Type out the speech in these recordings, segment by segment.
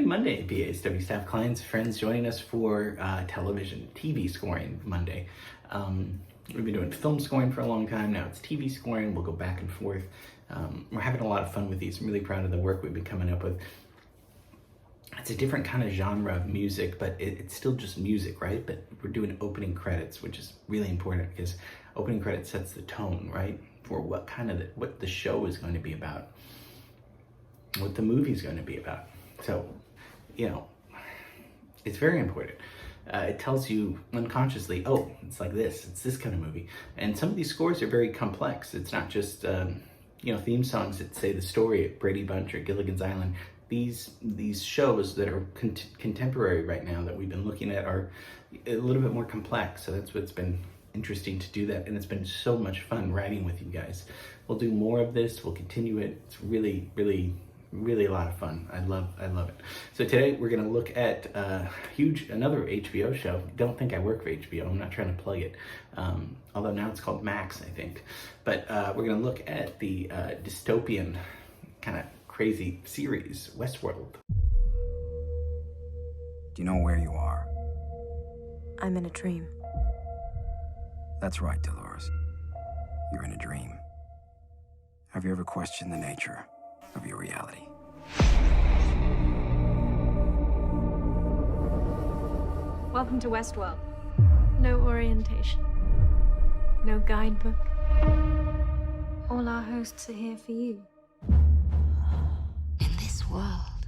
Monday, BASW staff, clients, friends joining us for television, TV scoring Monday. We've been doing film scoring for a long time. Now it's TV scoring. We'll go back and forth. We're having a lot of fun with these. I'm really proud of the work we've been coming up with. It's a different kind of genre of music, but it's still just music, right? But we're doing opening credits, which is really important because opening credits sets the tone, right? For what the show is going to be about, what the movie is going to be about. So, it's very important. It tells you unconsciously, oh, it's like this, it's this kind of movie. And some of these scores are very complex. It's not just, theme songs that say the story at Brady Bunch or Gilligan's Island. These shows that are contemporary right now that we've been looking at are a little bit more complex. So that's what's been interesting to do that. And it's been so much fun writing with you guys. We'll do more of this. We'll continue it. It's really, really, really a lot of fun. I love it. So today we're going to look at another HBO show. Don't think I work for HBO. I'm not trying to plug it. Although now it's called Max, I think. But we're going to look at the dystopian kind of crazy series, Westworld. Do you know where you are? I'm in a dream. That's right, Dolores. You're in a dream. Have you ever questioned the nature of your reality? Welcome to Westworld. No orientation. No guidebook. All our hosts are here for you. In this world,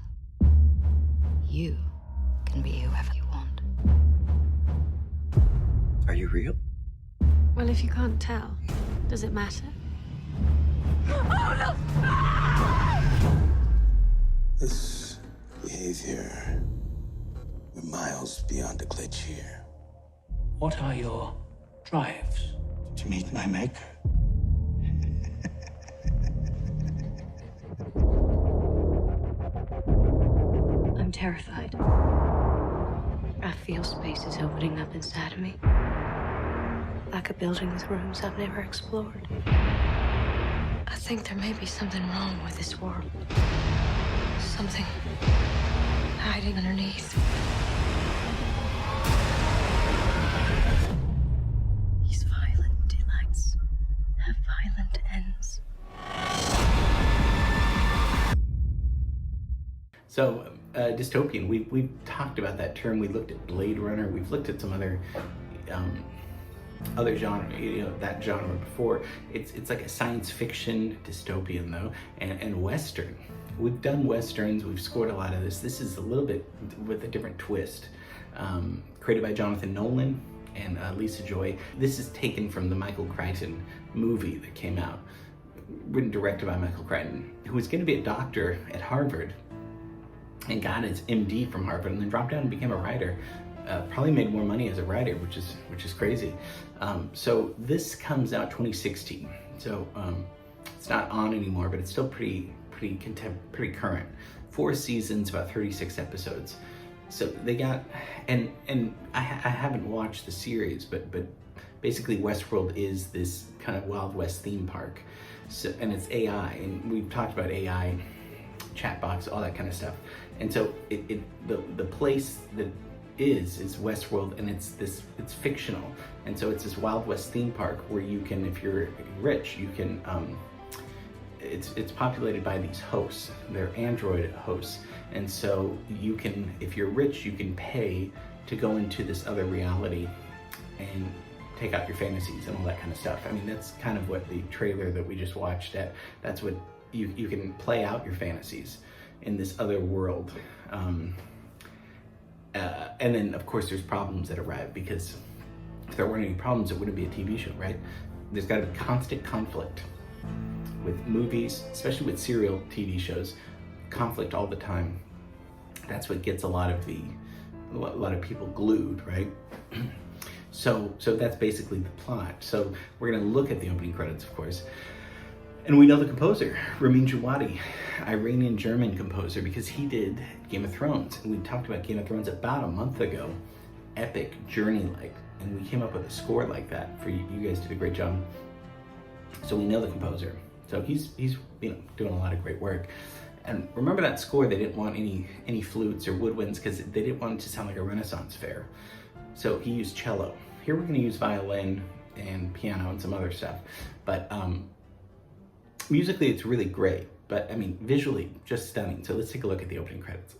you can be whoever you want. Are you real? Well, if you can't tell, does it matter? This behavior, we're miles beyond a glitch here. What are your drives? To meet my maker. I'm terrified. I feel spaces opening up inside of me. Like a building with rooms I've never explored. I think there may be something wrong with this world. Something hiding underneath. These violent delights have violent ends. So, dystopian, we've talked about that term. We looked at Blade Runner. We've looked at some other genre, that genre before. It's like a science fiction dystopian though, and Western. We've done Westerns, we've scored a lot of this. This is a little bit with a different twist. Created by Jonathan Nolan and Lisa Joy. This is taken from the Michael Crichton movie that came out, written and directed by Michael Crichton, who was going to be a doctor at Harvard and got his MD from Harvard and then dropped down and became a writer. Probably made more money as a writer, which is crazy. So this comes out 2016. So it's not on anymore, but it's still pretty current. 4 seasons, about 36 episodes. So they got, and I haven't watched the series, but basically Westworld is this kind of Wild West theme park. So, and it's AI, and we've talked about AI, chatbots, all that kind of stuff. And so the place that is Westworld, and it's fictional, and so it's this Wild West theme park where you can, if you're rich, you can it's populated by these hosts. They're android hosts, and so you can, if you're rich, you can pay to go into this other reality and take out your fantasies and all that kind of stuff. I mean, that's kind of what the trailer that we just watched at, that's what you can play out your fantasies in this other world. And then, of course, there's problems that arrive, because if there weren't any problems, it wouldn't be a TV show, right? There's got to be constant conflict with movies, especially with serial TV shows. Conflict all the time. That's what gets a lot of people glued, right? So that's basically the plot. So we're going to look at the opening credits, of course. And we know the composer, Ramin Djawadi, Iranian-German composer, because he did Game of Thrones. And we talked about Game of Thrones about a month ago. Epic, journey-like. And we came up with a score like that for you. You guys did a great job. So we know the composer. So he's doing a lot of great work. And remember that score, they didn't want any flutes or woodwinds because they didn't want it to sound like a Renaissance fair. So he used cello. Here we're going to use violin and piano and some other stuff. But musically, it's really great. But I mean, visually, just stunning. So let's take a look at the opening credits.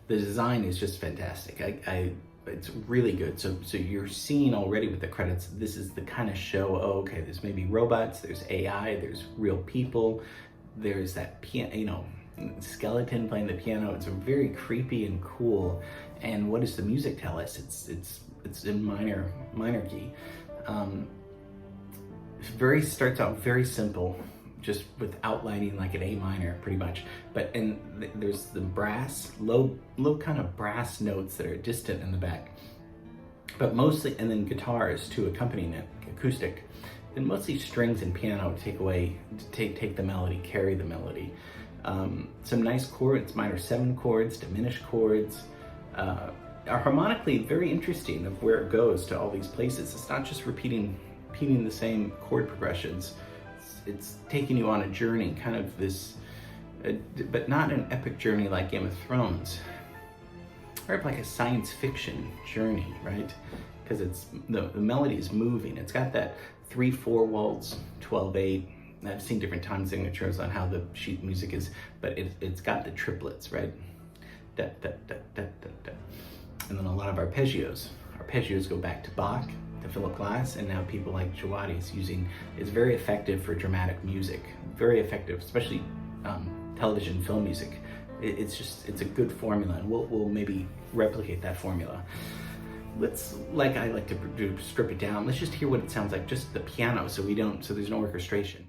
The design is just fantastic. It's really good. So you're seeing already with the credits, this is the kind of show, oh, okay, there's maybe robots, there's AI, there's real people, there's that piano, skeleton playing the piano. It's very creepy and cool. And what does the music tell us? It's in minor key. Starts out very simple, just with outlining like an A minor pretty much, there's the brass, low kind of brass notes that are distant in the back, but mostly, and then guitars to accompany it, acoustic, and mostly strings and piano to take the melody, carry the melody. Some nice chords, minor 7 chords, diminished chords, are harmonically very interesting of where it goes to all these places. It's not just repeating the same chord progressions. It's taking you on a journey, kind of this, but not an epic journey like Game of Thrones, or like a science fiction journey, right? Because it's the melody is moving. It's got that 3/4 waltz, 12/8. I've seen different time signatures on how the sheet music is, but it's got the triplets, right? Da, da, da, da, da, da. And then a lot of arpeggios. Arpeggios go back to Bach, to Philip Glass, and now people like Jawadi is very effective for dramatic music. Very effective, especially television, film music. It's a good formula, and we'll maybe replicate that formula. Let's, like I like to do, strip it down. Let's just hear what it sounds like, just the piano, so there's no orchestration.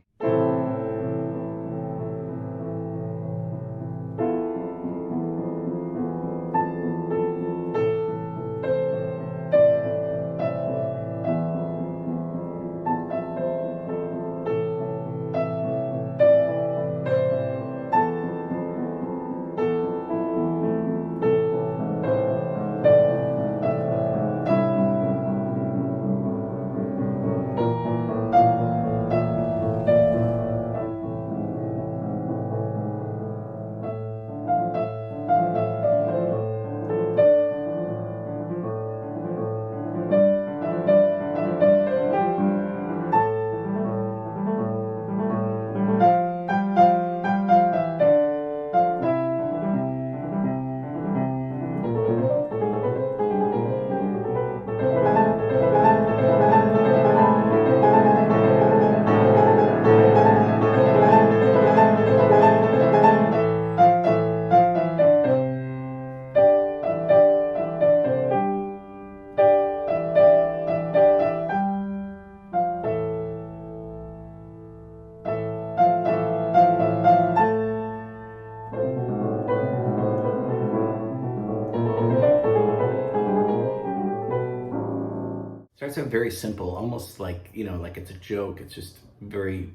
starts out very simple, almost like, you know, like it's a joke. It's just very,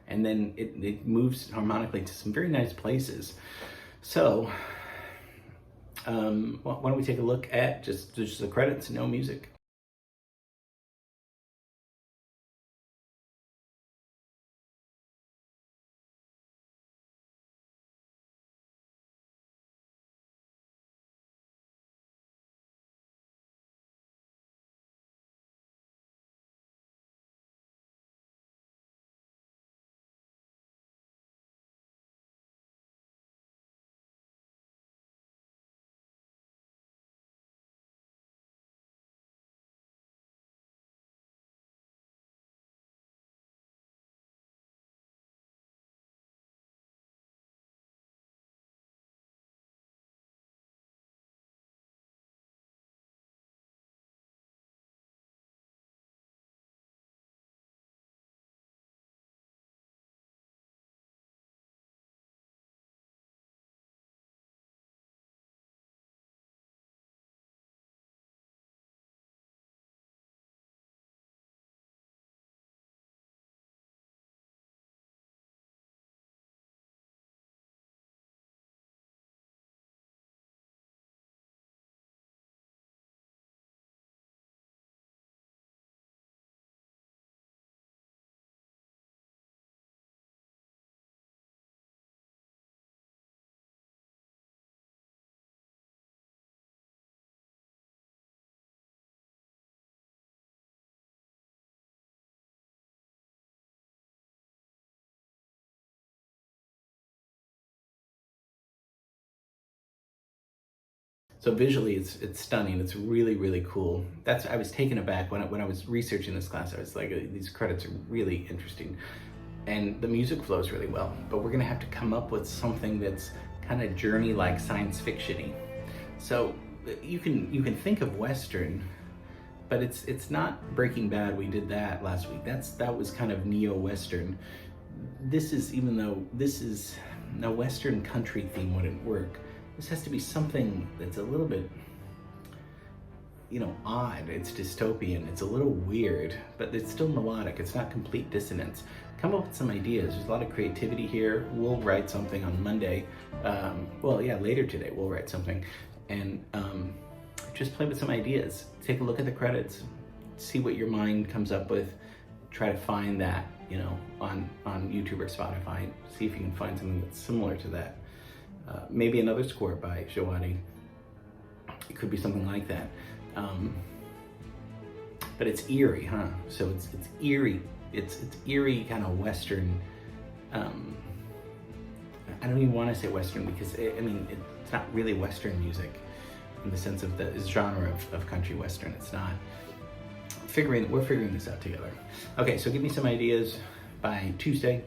and then it moves harmonically to some very nice places. So, why don't we take a look at just the credits, no music. So visually, it's stunning. It's really, really cool. I was taken aback when I was researching this class. I was like, these credits are really interesting, and the music flows really well. But we're gonna have to come up with something that's kind of journey-like, science fiction-y. So you can think of Western, but it's not Breaking Bad. We did that last week. That was kind of neo-Western. This is, even though this is a Western country theme, wouldn't work. This has to be something that's a little bit, you know, odd. It's dystopian. It's a little weird, but it's still melodic. It's not complete dissonance. Come up with some ideas. There's a lot of creativity here. We'll write something on Monday. Well, yeah, later today we'll write something, and just play with some ideas. Take a look at the credits. See what your mind comes up with. Try to find that, you know, on YouTube or Spotify. See if you can find something that's similar to that. Maybe another score by Jawadi. It could be something like that. But it's eerie, huh? So it's eerie. It's eerie kind of Western. I don't even want to say Western because it's not really Western music in the sense of the genre of country Western. It's not. We're figuring this out together. Okay, so give me some ideas by Tuesday.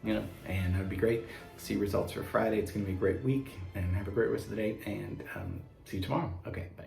You know, and that would be great. See results for Friday. It's going to be a great week, and have a great rest of the day, and see you tomorrow. Okay, bye.